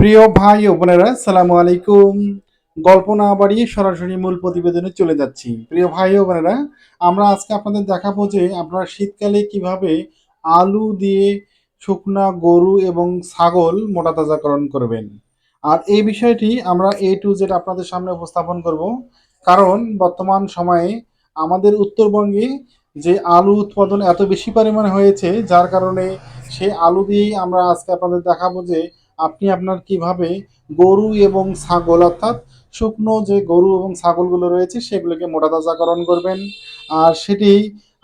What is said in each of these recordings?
প্রিয় ভাই ও বোনেরা, সালামু আলাইকুম। গল্প না বাড়িয়ে সরাসরি মূল প্রতিবেদনে চলে যাচ্ছি। প্রিয় ভাই ও বোনেরা, আমরা আজকে আপনাদের দেখাবো যে আপনারা শীতকালে কিভাবে আলু দিয়ে শুকনা গরু এবং ছাগল মোটা তাজাকরণ করবেন। আর এই বিষয়টি আমরা A to Z আপনাদের সামনে উপস্থাপন করব। কারণ বর্তমান সময়ে আমাদের উত্তরবঙ্গে যে আলু উৎপাদন এত বেশি পরিমাণে হয়েছে, যার কারণে সেই আলু দিয়েই আমরা আজকে আপনাদের দেখাবো যে আপনি আপনার কিভাবে গরু এবং ছাগল, অর্থাৎ শুকনো যে গরু এবং ছাগলগুলো রয়েছে সেগুলোকে মোটা তাজাকরণ করবেন। আর সেটি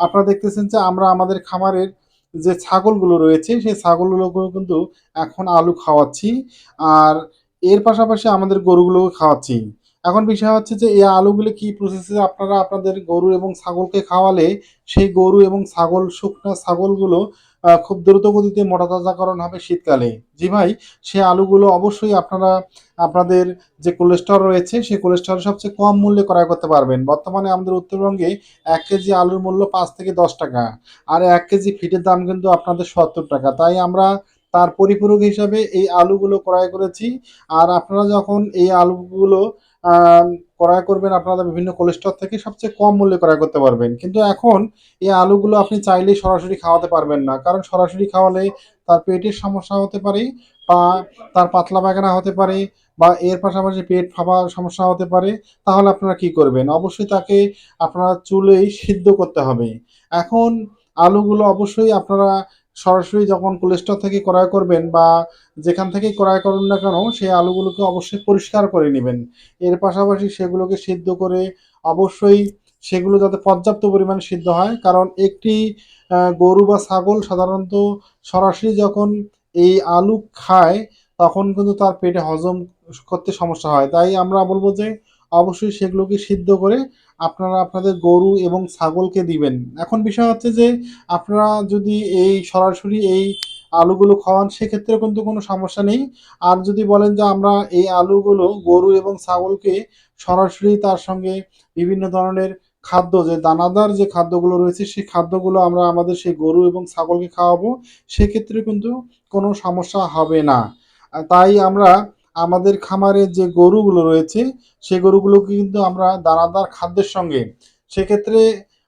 আপনারা দেখতেছেন যে আমরা আমাদের খামারের যে ছাগলগুলো রয়েছে সেই ছাগলগুলোকেও কিন্তু এখন আলু খাওয়াচ্ছি। আর এর পাশাপাশি আমাদের গরুগুলোকে খাওয়াচ্ছি। এখন বিষয় হচ্ছে যে এই আলুগুলো কি প্রসেসে আপনারা আপনাদের গরু এবং ছাগলকে খাওয়ালে সেই গরু এবং ছাগল, শুকনা ছাগলগুলো খুব দ্রুত গতিতে মোটা তাজাকরণ হবে শীতকালে। জি ভাই, সে আলুগুলো অবশ্যই আপনারা আপনাদের যে কোলেস্টেরল রয়েছে সেই কোলেস্টেরল সবচেয়ে কম মূল্যে ক্রয় করতে পারবেন। বর্তমানে আমাদের উত্তরবঙ্গে 1 কেজি আলুর মূল্য 5 থেকে 10 টাকা, আর 1 কেজি ফিটের দাম কিন্তু আপনাদের 70 টাকা। তাই আমরা তার পরিপূরক হিসাবে এই আলুগুলো ক্রয় করেছি। আর আপনারা যখন এই আলুগুলো আহ, ক্রয় করবেন, আপনারা বিভিন্ন কোলেস্টর থেকে সবচেয়ে কম মূল্যে ক্রয় করতে পারবেন। কিন্তু এখন এই আলুগুলো আপনি চাইলেই সরাসরি খাওয়াতে পারবেন না, কারণ সরাসরি খাওয়ালে তার পেটের সমস্যা হতে পারে, বা তার পাতলা পায়খানা হতে পারে, বা এর পাশাপাশি পেট ফাঁপার সমস্যা হতে পারে। তাহলে আপনারা কি করবেন? অবশ্যই তাকে আপনারা চুলেই সিদ্ধ করতে হবে। এখন আলুগুলো অবশ্যই আপনারা সরাসরি যখন কোলেস্টর থেকে ক্রয় করবেন, বা যেখান থেকেই ক্রয় করুন না কেন, সেই আলুগুলোকে অবশ্যই পরিষ্কার করে নেবেন। এর পাশাপাশি সেগুলোকে সিদ্ধ করে অবশ্যই সেগুলো যাতে পর্যাপ্ত পরিমাণে সিদ্ধ হয়, কারণ একটি গরু বা ছাগল সাধারণত সরাসরি যখন এই আলু খায় তখন কিন্তু তার পেটে হজম করতে সমস্যা হয়। তাই আমরা বলবো যে অবশ্যই সেগুলোকে সিদ্ধ করে আপনারা আপনাদের গরু এবং ছাগলকে দিবেন। এখন বিষয় হচ্ছে যে আপনারা যদি এই সরাসরি এই আলুগুলো খাওয়ান সেক্ষেত্রে কিন্তু কোনো সমস্যা নেই। আর যদি বলেন যে আমরা এই আলুগুলো গরু এবং ছাগলকে সরাসরি তার সঙ্গে বিভিন্ন ধরনের খাদ্য, যে দানাদার যে খাদ্যগুলো রয়েছে সেই খাদ্যগুলো আমরা আমাদের সেই গরু এবং ছাগলকে খাওয়াবো, সেক্ষেত্রে কিন্তু কোনো সমস্যা হবে না। তাই আমরা আমাদের খামারে যে গরুগুলো রয়েছে সেই গরুগুলোকে কিন্তু আমরা দানাদার খাদ্যের সঙ্গে, সেক্ষেত্রে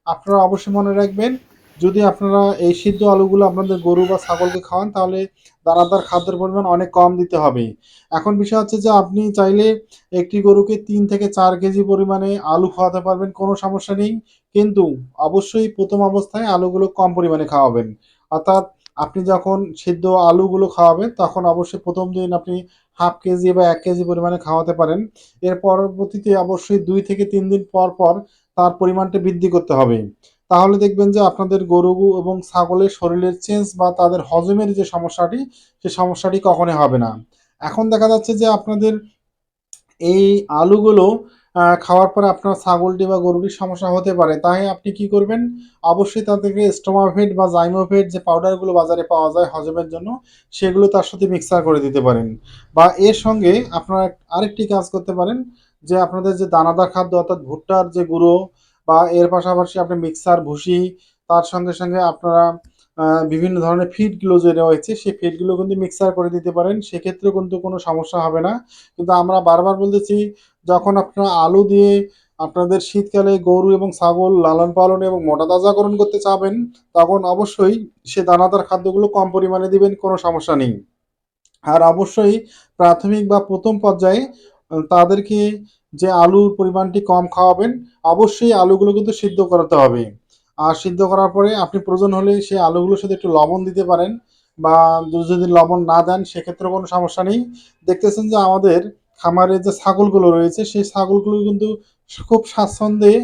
আপনারা অবশ্যই মনে রাখবেন, যদি আপনারা এই সিদ্ধ আলুগুলো আপনাদের গরু বা ছাগলকে খাওয়ান তাহলে দানাদার খাদ্যের পরিমাণ অনেক কম দিতে হবে। এখন বিষয় হচ্ছে যে আপনি চাইলে একটি গরুকে 3 থেকে 4 কেজি পরিমাণে আলু খাওয়াতে পারবেন, কোনো সমস্যা নেই। কিন্তু অবশ্যই প্রথম অবস্থায় আলুগুলো কম পরিমাণে খাওয়াবেন। অর্থাৎ আপনি যখন সিদ্ধ আলুগুলো খাওয়াবেন তখন অবশ্যই প্রথম দিন আপনি 1/2 কেজি বা 1 কেজি পরিমাণে খাওয়াতে পারেন। এর পরবর্তীতে অবশ্যই 2 থেকে 3 দিন পর পর তার পরিমাণটা বৃদ্ধি করতে হবে। তাহলে দেখবেন যে আপনাদের গরু এবং ছাগলের শরীরের চেঞ্জ বা তাদের হজমের যে সমস্যাটি, সেই সমস্যাটি কখনোই হবে না। এখন দেখা যাচ্ছে যে আপনাদের এই আলুগুলো খাওয়ার পরে আপনার ছাগলটি বা গরুটির সমস্যা হতে পারে। তাই আপনি কি করবেন? অবশ্যই তাদেরকে স্টোমাভেট বা জাইমোভেট যে পাউডারগুলো বাজারে পাওয়া যায় হজমের জন্য, সেগুলো তার সাথে মিক্সার করে দিতে পারেন। বা এর সঙ্গে আপনারা আরেকটি কাজ করতে পারেন, যে আপনাদের যে দানাদার খাদ্য অর্থাৎ ভুট্টার যে গুঁড়ো, বা এর পাশাপাশি আপনি মিক্সার ভুসি, তার সঙ্গে আপনারা বিভিন্ন ধরনের ফিডগুলো যে রয়েছে সেই ফিডগুলো কিন্তু মিক্সার করে দিতে পারেন। সেক্ষেত্রেও কিন্তু কোনো সমস্যা হবে না। কিন্তু আমরা বারবার বলতেছি, যখন আপনারা আলু দিয়ে আপনাদের শীতকালে গরু এবং ছাগল লালন পালন এবং মোটা তাজাকরণ করতে চাবেন, তখন অবশ্যই সে দানাদার খাদ্যগুলো কম পরিমাণে দিবেন, কোনো সমস্যা নেই। আর অবশ্যই প্রাথমিক বা প্রথম পর্যায়ে তাদেরকে যে আলুর পরিমাণটি কম খাওয়াবেন, অবশ্যই আলুগুলো কিন্তু সিদ্ধ করাতে হবে। আর সিদ্ধ করার পরে আপনি প্রয়োজন হলে সেই আলুগুলোর সাথে একটু লবণ দিতে পারেন, বা যদি লবণ না দেন সেক্ষেত্রে কোনো সমস্যা নেই। দেখতেছেন যে আমাদের খামারে যে ছাগলগুলো রয়েছে সেই ছাগলগুলো কিন্তু খুব স্বাচ্ছন্দ্যে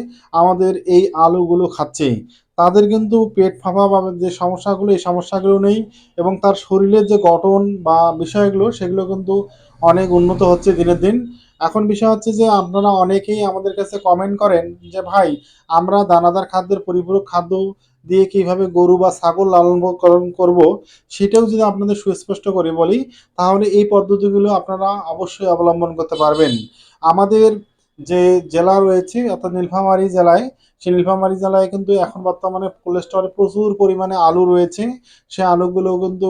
আমাদের এই আলুগুলো খাচ্ছে। তাদের কিন্তু পেট ফাঁপা বা যে সমস্যাগুলো এই সমস্যাগুলো নেই, এবং তার শরীরের যে গঠন বা বিষয়গুলো সেগুলো কিন্তু অনেক উন্নত হচ্ছে দিনের দিন। এখন বিষয় হচ্ছে যে আপনারা অনেকেই আমাদের কাছে কমেন্ট করেন যে ভাই, আমরা দানাদার খাদ্যের পরিপূরক খাদ্য দিয়ে কিভাবে গরু বা ছাগল লালন পালন করব, সেটাও যদি আপনাদের সুস্পষ্ট করে বলি, তাহলে এই পদ্ধতিগুলো আপনারা অবশ্যই অবলম্বন করতে পারবেন। আমাদের যে জেলা রয়েছে অর্থাৎ নীলফামারী জেলায়, সেই নীলফামারী জেলায় কিন্তু এখন বর্তমানে কোল্ড স্টোরে প্রচুর পরিমাণে আলু রয়েছে। সে আলুগুলো কিন্তু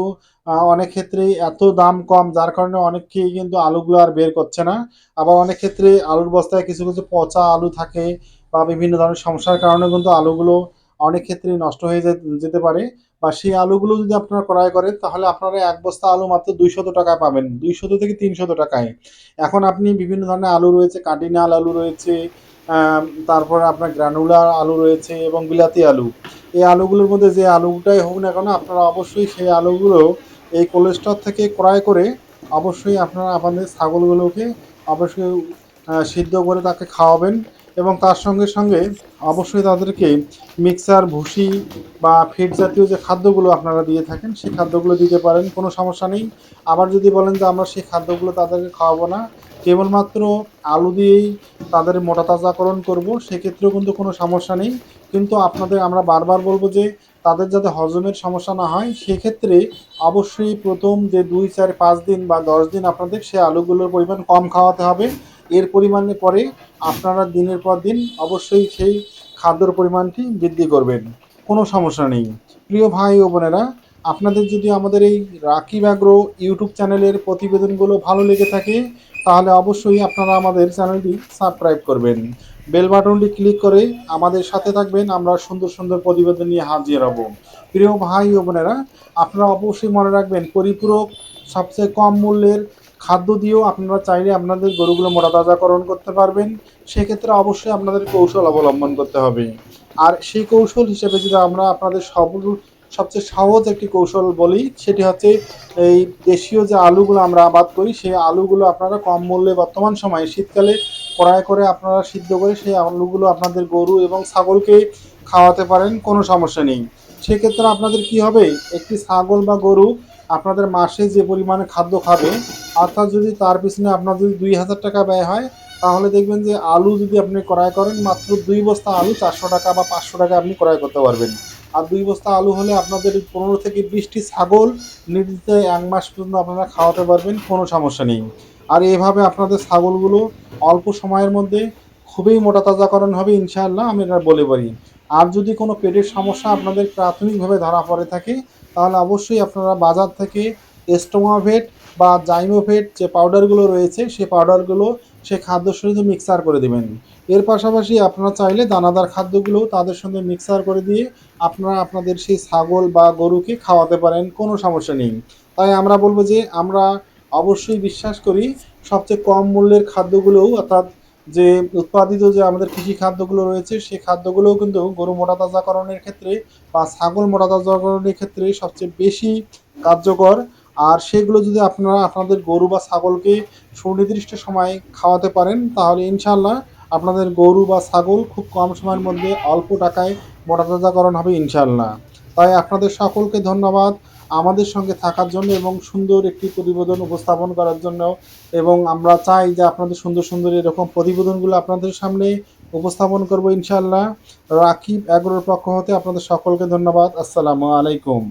অনেক ক্ষেত্রেই এত দাম কম, যার কারণে অনেকেই কিন্তু আলুগুলো আর বের করছে না। আবার অনেক ক্ষেত্রে আলুর বস্তায় কিছু কিছু পচা আলু থাকে বা বিভিন্ন ধরনের সমস্যার কারণে কিন্তু আলুগুলো অনেক ক্ষেত্রেই নষ্ট হয়ে যেতে পারে। বা সেই আলুগুলো যদি আপনারা ক্রয় করেন তাহলে আপনারা এক বস্তা আলু মাত্র 200 টাকায় পাবেন, 200 থেকে 300 টাকায়। এখন আপনি বিভিন্ন ধরনের আলু রয়েছে, কার্ডিনাল আলু রয়েছে, তারপরে আপনার গ্রানুলার আলু রয়েছে এবং বিলাতি আলু। এই আলুগুলোর মধ্যে যে আলুটাই হোক না কেন আপনারা অবশ্যই সেই আলুগুলো এই কোল্ড স্টোর থেকে ক্রয় করে অবশ্যই আপনারা আপনাদের ছাগলগুলোকে অবশ্যই সিদ্ধ করে তাকে খাওয়াবেন। এবং তার সঙ্গে সঙ্গে অবশ্যই তাদেরকে মিক্সার ভুসি বা ফিড জাতীয় যে খাদ্যগুলো আপনারা দিয়ে থাকেন সেই খাদ্যগুলো দিতে পারেন, কোনো সমস্যা নেই। আবার যদি বলেন যে আমরা সেই খাদ্যগুলো তাদেরকে খাওয়াবো না, কেবলমাত্র আলু দিয়েই তাদের মোটা তাজাকরণ করব, সেক্ষেত্রেও কিন্তু কোনো সমস্যা নেই। কিন্তু আপনাদের আমরা বারবার বলবো যে তাদের যাতে হজমের সমস্যা না হয়, সেক্ষেত্রে অবশ্যই প্রথম যে 2 4 5 দিন বা 10 দিন আপনাদের সে আলুগুলোর পরিমাণ কম খাওয়াতে হবে। এর পরিমাণে পরে আপনারা দিনের পর দিন অবশ্যই সেই খাদ্যর পরিমাণটি বৃদ্ধি করবেন, কোনো সমস্যা নেই। প্রিয় ভাই ও বোনেরা, আপনাদের যদি আমাদের এই রাকিব অ্যাগ্রো ইউটিউব চ্যানেলের প্রতিবেদনগুলো ভালো লেগে থাকে তাহলে অবশ্যই আপনারা আমাদের চ্যানেলটি সাবস্ক্রাইব করবেন, বেল বাটনটি ক্লিক করে আমাদের সাথে থাকবেন। আমরা সুন্দর সুন্দর প্রতিবেদন নিয়ে হাজির হব। প্রিয় ভাই ও বোনেরা, আপনারা অবশ্যই মনে রাখবেন পরিপূরক সবচেয়ে কম মূল্যের খাদ্য দিয়েও আপনারা চাইলে আপনাদের গরুগুলো মোটা তাজাকরণ করতে পারবেন। সেক্ষেত্রে অবশ্যই আপনাদের কৌশল অবলম্বন করতে হবে। আর সেই কৌশল হিসেবে যদি আমরা আপনাদের সবচেয়ে সহজ একটি কৌশল বলি, সেটি হচ্ছে এই দেশীয় যে আলুগুলো আমরা আবাদ করি সেই আলুগুলো আপনারা কম মূল্যে বর্তমান সময়ে শীতকালে ক্রয় করে আপনারা সিদ্ধ করে সেই আলুগুলো আপনাদের গরু এবং ছাগলকে খাওয়াতে পারেন, কোনো সমস্যা নেই। সেক্ষেত্রে আপনাদের কি হবে, একটি ছাগল বা গরু আপনাদের মাসে যে পরিমাণে খাদ্য খাবে, অর্থাৎ যদি তার পিছনে আপনার যদি 2000 টাকা ব্যয় হয়, তাহলে দেখবেন যে আলু যদি আপনি ক্রয় করেন মাত্র 2 বস্তা আলু 400 টাকা বা 500 টাকা আপনি ক্রয় করতে পারবেন। আর 2 বস্তা আলু হলে আপনাদের 15 থেকে 20টি ছাগল নির্দিষ্ট 1 মাস পর্যন্ত আপনারা খাওয়াতে পারবেন, কোনো সমস্যা নেই। আর এভাবে আপনাদের ছাগলগুলো অল্প সময়ের মধ্যে খুবই মোটা তাজাকরণ হবে ইনশাআল্লাহ, আমি এটা বলে পারি। আর যদি কোনো পেটের সমস্যা আপনাদের প্রাথমিকভাবে ধরা পড়ে থাকে তাহলে অবশ্যই আপনারা বাজার থেকে স্টোমাভেট বা জাইমোভেট যে পাউডারগুলো রয়েছে সেই পাউডারগুলো সে খাদ্যের সঙ্গে মিক্সার করে দেবেন। এর পাশাপাশি আপনারা চাইলে দানাদার খাদ্যগুলো তাদের সঙ্গে মিক্সার করে দিয়ে আপনারা আপনাদের সেই ছাগল বা গরুকে খাওয়াতে পারেন, কোনো সমস্যা নেই। তাই আমরা বলবো যে আমরা অবশ্যই বিশ্বাস করি সবচেয়ে কম মূল্যের খাদ্যগুলোও, অর্থাৎ যে উৎপাদিত যে আমাদের কৃষি খাদ্যগুলো রয়েছে সেই খাদ্যগুলোও কিন্তু গরু মোটা তাজাকরণের ক্ষেত্রে বা ছাগল মোটা তাজাকরণের ক্ষেত্রে সবচেয়ে বেশি কার্যকর। আর সেগুলো যদি আপনারা আপনাদের গরু বা ছাগলকে সুনির্দিষ্ট সময় খাওয়াতে পারেন তাহলে ইনশাআল্লাহ আপনাদের গরু বা ছাগল খুব কম সময়ের মধ্যে অল্প টাকায় মোটা তাজাকরণ হবে ইনশাআল্লাহ। তাই আপনাদের সকলকে ধন্যবাদ আমাদের সঙ্গে থাকার জন্য এবং সুন্দর একটি প্রতিবেদন উপস্থাপন করার জন্য। এবং আমরা চাই যে আপনাদের সুন্দর সুন্দর এরকম প্রতিবেদনগুলো আপনাদের সামনে উপস্থাপন করব ইনশাআল্লাহ। রাকিব অ্যাগ্রোর পক্ষ হতে আপনাদের সকলকে ধন্যবাদ। আসসালামু আলাইকুম।